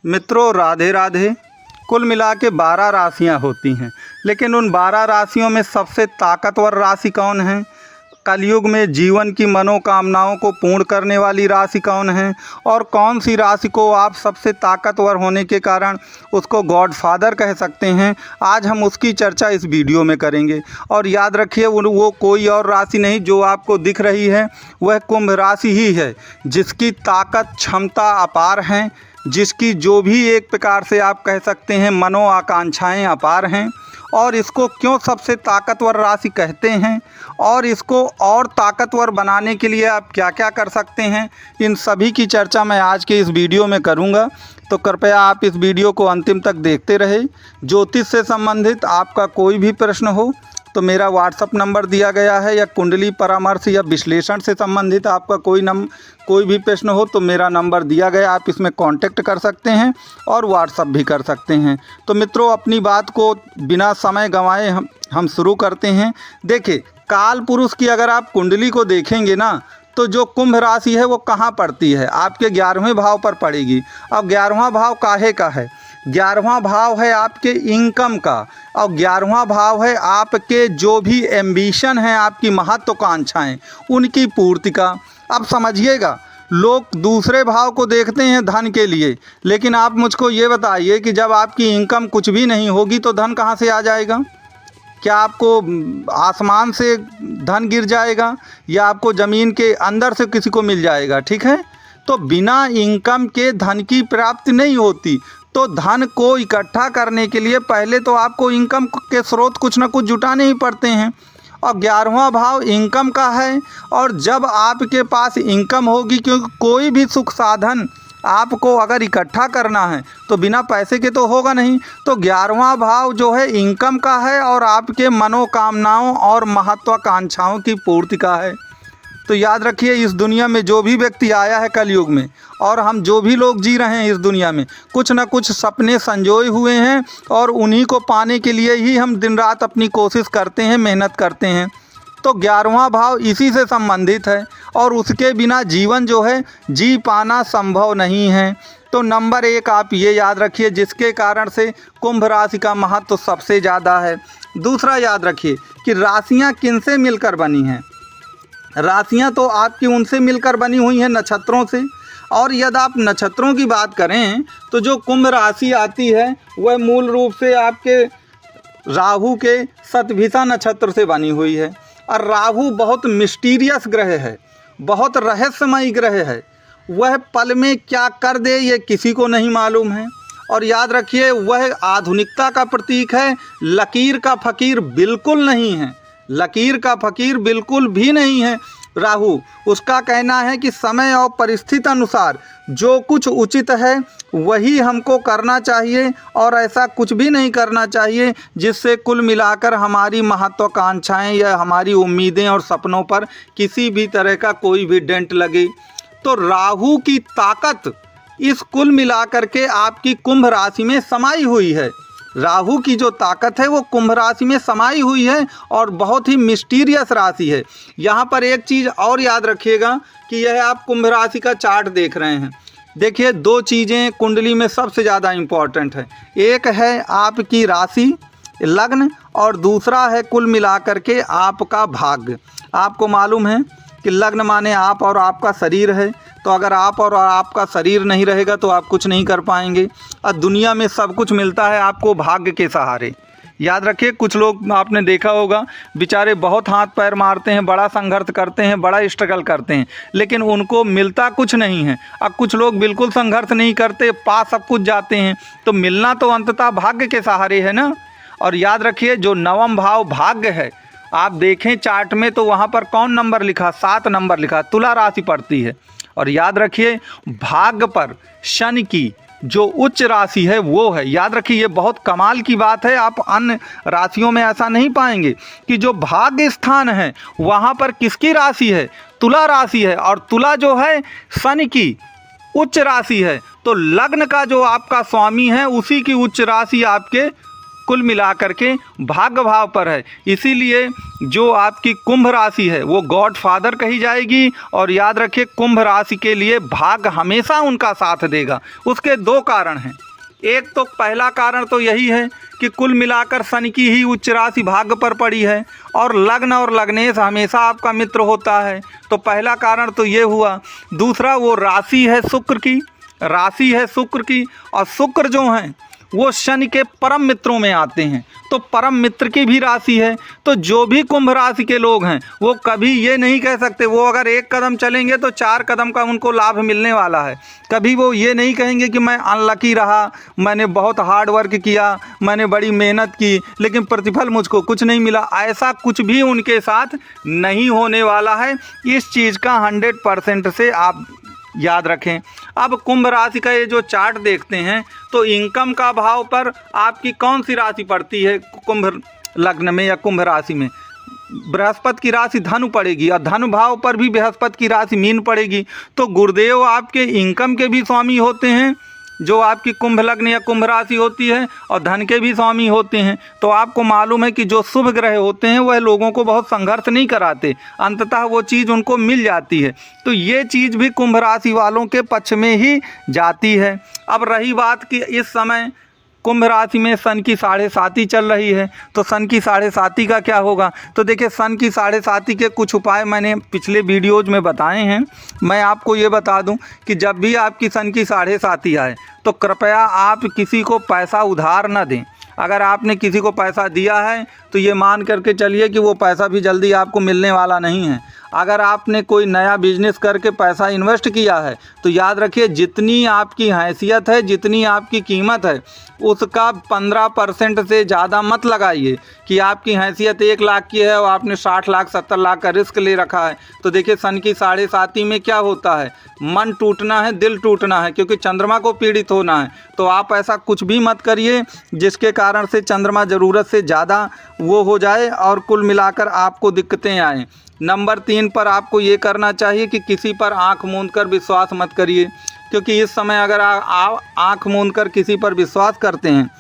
मित्रों राधे राधे। कुल मिला के 12 राशियाँ होती हैं, लेकिन उन 12 राशियों में सबसे ताकतवर राशि कौन है? कलयुग में जीवन की मनोकामनाओं को पूर्ण करने वाली राशि कौन है? और कौन सी राशि को आप सबसे ताकतवर होने के कारण उसको गॉडफादर कह सकते हैं? आज हम उसकी चर्चा इस वीडियो में करेंगे। और याद रखिए वो कोई और राशि नहीं जो आपको दिख रही है, वह कुंभ राशि ही है, जिसकी ताकत क्षमता अपार हैं, जिसकी जो भी एक प्रकार से आप कह सकते हैं मनो आकांक्षाएँ अपार हैं। और इसको क्यों सबसे ताकतवर राशि कहते हैं और इसको और ताकतवर बनाने के लिए आप क्या क्या कर सकते हैं, इन सभी की चर्चा मैं आज के इस वीडियो में करूंगा। तो कृपया आप इस वीडियो को अंतिम तक देखते रहे। ज्योतिष से संबंधित आपका कोई भी प्रश्न हो तो मेरा व्हाट्सअप नंबर दिया गया है, या कुंडली परामर्श या विश्लेषण से संबंधित आपका कोई भी प्रश्न हो तो मेरा नंबर दिया गया, आप इसमें कांटेक्ट कर सकते हैं और व्हाट्सअप भी कर सकते हैं। तो मित्रों अपनी बात को बिना समय गंवाए हम शुरू करते हैं। देखिए काल पुरुष की अगर आप कुंडली को देखेंगे ना, तो जो कुंभ राशि है वो कहाँ पड़ती है? आपके 11वें भाव पर पड़ेगी। अब 11वां भाव काहे का है? 11वां भाव है आपके इनकम का, और 11वां भाव है आपके जो भी एम्बिशन हैं, आपकी महत्वाकांक्षाएं, उनकी पूर्ति का। अब समझिएगा, लोग दूसरे भाव को देखते हैं धन के लिए, लेकिन आप मुझको ये बताइए कि जब आपकी इनकम कुछ भी नहीं होगी तो धन कहाँ से आ जाएगा? क्या आपको आसमान से धन गिर जाएगा या आपको ज़मीन के अंदर से किसी को मिल जाएगा? ठीक है, तो बिना इनकम के धन की प्राप्ति नहीं होती। तो धन को इकट्ठा करने के लिए पहले तो आपको इनकम के स्रोत कुछ ना कुछ जुटाने ही पड़ते हैं, और 11वां भाव इनकम का है। और जब आपके पास इनकम होगी, क्योंकि कोई भी सुख साधन आपको अगर इकट्ठा करना है तो बिना पैसे के तो होगा नहीं। तो 11वां भाव जो है इनकम का है और आपके मनोकामनाओं और महत्वाकांक्षाओं की पूर्ति का है। तो याद रखिए, इस दुनिया में जो भी व्यक्ति आया है कलयुग में, और हम जो भी लोग जी रहे हैं इस दुनिया में, कुछ ना कुछ सपने संजोए हुए हैं, और उन्हीं को पाने के लिए ही हम दिन रात अपनी कोशिश करते हैं, मेहनत करते हैं। तो 11वां भाव इसी से संबंधित है, और उसके बिना जीवन जो है जी पाना संभव नहीं है। तो नंबर 1 आप ये याद रखिए, जिसके कारण से कुंभ राशि का महत्व सबसे ज़्यादा है। दूसरा याद रखिए कि राशियाँ किनसे मिलकर बनी हैं? राशियाँ तो आपकी उनसे मिलकर बनी हुई हैं, नक्षत्रों से। और यदि आप नक्षत्रों की बात करें तो जो कुंभ राशि आती है वह मूल रूप से आपके राहु के शतभिषा नक्षत्र से बनी हुई है। और राहु बहुत मिस्टीरियस ग्रह है, बहुत रहस्यमयी ग्रह है। वह पल में क्या कर दे ये किसी को नहीं मालूम है। और याद रखिए, वह आधुनिकता का प्रतीक है, लकीर का फकीर बिल्कुल नहीं है। लकीर का फकीर बिल्कुल भी नहीं है राहु। उसका कहना है कि समय और परिस्थिति अनुसार जो कुछ उचित है वही हमको करना चाहिए, और ऐसा कुछ भी नहीं करना चाहिए जिससे कुल मिलाकर हमारी महत्वाकांक्षाएं या हमारी उम्मीदें और सपनों पर किसी भी तरह का कोई भी डेंट लगे। तो राहु की ताकत इस कुल मिलाकर के आपकी कुंभ राशि में समाई हुई है। राहु की जो ताकत है वो कुंभ राशि में समाई हुई है, और बहुत ही मिस्टीरियस राशि है। यहाँ पर एक चीज़ और याद रखिएगा कि यह आप कुंभ राशि का चार्ट देख रहे हैं। देखिए 2 चीज़ें कुंडली में सबसे ज़्यादा इम्पॉर्टेंट है। एक है आपकी राशि लग्न, और दूसरा है कुल मिलाकर के आपका भाग्य। आपको मालूम है कि लग्न माने आप और आपका शरीर है। तो अगर आप और आपका शरीर नहीं रहेगा तो आप कुछ नहीं कर पाएंगे। और दुनिया में सब कुछ मिलता है आपको भाग्य के सहारे। याद रखिए, कुछ लोग आपने देखा होगा बेचारे बहुत हाथ पैर मारते हैं, बड़ा संघर्ष करते हैं, बड़ा स्ट्रगल करते हैं, लेकिन उनको मिलता कुछ नहीं है। अब कुछ लोग बिल्कुल संघर्ष नहीं करते, पास सब कुछ जाते हैं। तो मिलना तो अंततः भाग्य के सहारे है ना। और याद रखिए, जो 9वां भाव भाग्य है, आप देखें चार्ट में तो वहाँ पर कौन नंबर लिखा? 7 नंबर लिखा, तुला राशि पड़ती है। और याद रखिए, भाग्य पर शनि की जो उच्च राशि है वो है। याद रखिए, ये बहुत कमाल की बात है, आप अन्य राशियों में ऐसा नहीं पाएंगे कि जो भाग्य स्थान है वहाँ पर किसकी राशि है? तुला राशि है। और तुला जो है शनि की उच्च राशि है। तो लग्न का जो आपका स्वामी है उसी की उच्च राशि आपके कुल मिलाकर के भाग्य भाव पर है। इसीलिए जो आपकी कुंभ राशि है वो गॉड फादर कही जाएगी। और याद रखिए कुंभ राशि के लिए भाग्य हमेशा उनका साथ देगा। उसके दो कारण हैं। एक तो पहला कारण तो यही है कि कुल मिलाकर शनि की ही उच्च राशि भाग्य पर पड़ी है और लग्न और लग्नेश हमेशा आपका मित्र होता है, तो पहला कारण तो ये हुआ। दूसरा वो राशि है शुक्र की, राशि है शुक्र की, और शुक्र जो हैं वो शनि के परम मित्रों में आते हैं, तो परम मित्र की भी राशि है। तो जो भी कुंभ राशि के लोग हैं वो कभी ये नहीं कह सकते, वो अगर एक कदम चलेंगे तो 4 कदम का उनको लाभ मिलने वाला है। कभी वो ये नहीं कहेंगे कि मैं अनलकी रहा, मैंने बहुत हार्ड वर्क किया, मैंने बड़ी मेहनत की लेकिन प्रतिफल मुझको कुछ नहीं मिला। ऐसा कुछ भी उनके साथ नहीं होने वाला है। इस चीज़ का 100% से आप याद रखें। अब कुंभ राशि का ये जो चार्ट देखते हैं तो इनकम का भाव पर आपकी कौन सी राशि पड़ती है कुंभ लग्न में या कुंभ राशि में? बृहस्पति की राशि धनु पड़ेगी और धनु भाव पर भी बृहस्पति की राशि मीन पड़ेगी। तो गुरुदेव आपके इनकम के भी स्वामी होते हैं जो आपकी कुंभ लग्न या कुंभ राशि होती है, और धन के भी स्वामी होते हैं। तो आपको मालूम है कि जो शुभ ग्रह होते हैं वह लोगों को बहुत संघर्ष नहीं कराते, अंततः वो चीज़ उनको मिल जाती है। तो ये चीज़ भी कुंभ राशि वालों के पक्ष में ही जाती है। अब रही बात कि इस समय कुंभ राशि में सन की 7.5 चल रही है, तो सन की 7.5 का क्या होगा? तो देखिए सन की 7.5 के कुछ उपाय मैंने पिछले वीडियोज़ में बताए हैं। मैं आपको ये बता दूं कि जब भी आपकी सन की 7.5 आए तो कृपया आप किसी को पैसा उधार न दें। अगर आपने किसी को पैसा दिया है तो ये मान करके चलिए कि वो पैसा भी जल्दी आपको मिलने वाला नहीं है। अगर आपने कोई नया बिजनेस करके पैसा इन्वेस्ट किया है तो याद रखिए जितनी आपकी हैसियत है, जितनी आपकी कीमत है, उसका 15% से ज़्यादा मत लगाइए। कि आपकी हैसियत 1 लाख की है और आपने 60 लाख 70 लाख का रिस्क ले रखा है। तो देखिए सन की 7.5 में क्या होता है, मन टूटना है, दिल टूटना है, क्योंकि चंद्रमा को पीड़ित होना है। तो आप ऐसा कुछ भी मत करिए जिसके कारण से चंद्रमा ज़रूरत से ज़्यादा वो हो जाए और कुल मिलाकर आपको दिक्कतें आएँ। नंबर 3 पर आपको ये करना चाहिए कि किसी पर आंख मूंद कर विश्वास मत करिए, क्योंकि इस समय अगर आप आंख मूंद कर किसी पर विश्वास करते हैं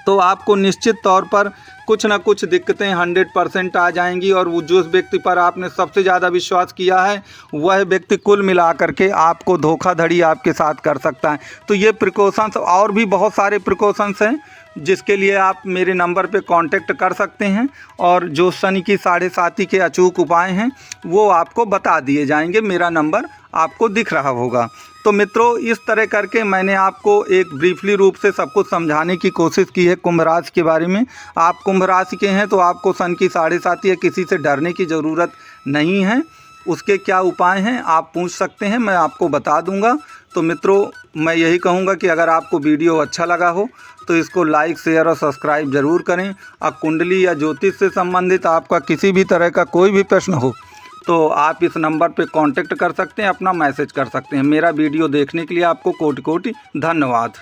तो आपको निश्चित तौर पर कुछ ना कुछ दिक्कतें 100% आ जाएंगी। और वो जिस व्यक्ति पर आपने सबसे ज़्यादा विश्वास किया है वह व्यक्ति कुल मिला करके आपको धोखाधड़ी आपके साथ कर सकता है। तो ये प्रिकॉशंस और भी बहुत सारे प्रिकॉशंस हैं जिसके लिए आप मेरे नंबर पे कांटेक्ट कर सकते हैं, और जो शनि की 7.5 के अचूक उपाय हैं वो आपको बता दिए जाएंगे। मेरा नंबर आपको दिख रहा होगा। तो मित्रों इस तरह करके मैंने आपको एक ब्रीफली रूप से सब कुछ समझाने की कोशिश की है कुंभ राशि के बारे में। आप कुंभ राशि के हैं तो आपको सन की 7.5 या किसी से डरने की ज़रूरत नहीं है। उसके क्या उपाय हैं आप पूछ सकते हैं, मैं आपको बता दूंगा। तो मित्रों मैं यही कहूँगा कि अगर आपको वीडियो अच्छा लगा हो तो इसको लाइक शेयर और सब्सक्राइब ज़रूर करें। अब कुंडली या ज्योतिष से संबंधित आपका किसी भी तरह का कोई भी प्रश्न हो तो आप इस नंबर पे कांटेक्ट कर सकते हैं, अपना मैसेज कर सकते हैं। मेरा वीडियो देखने के लिए आपको कोटि कोटि धन्यवाद।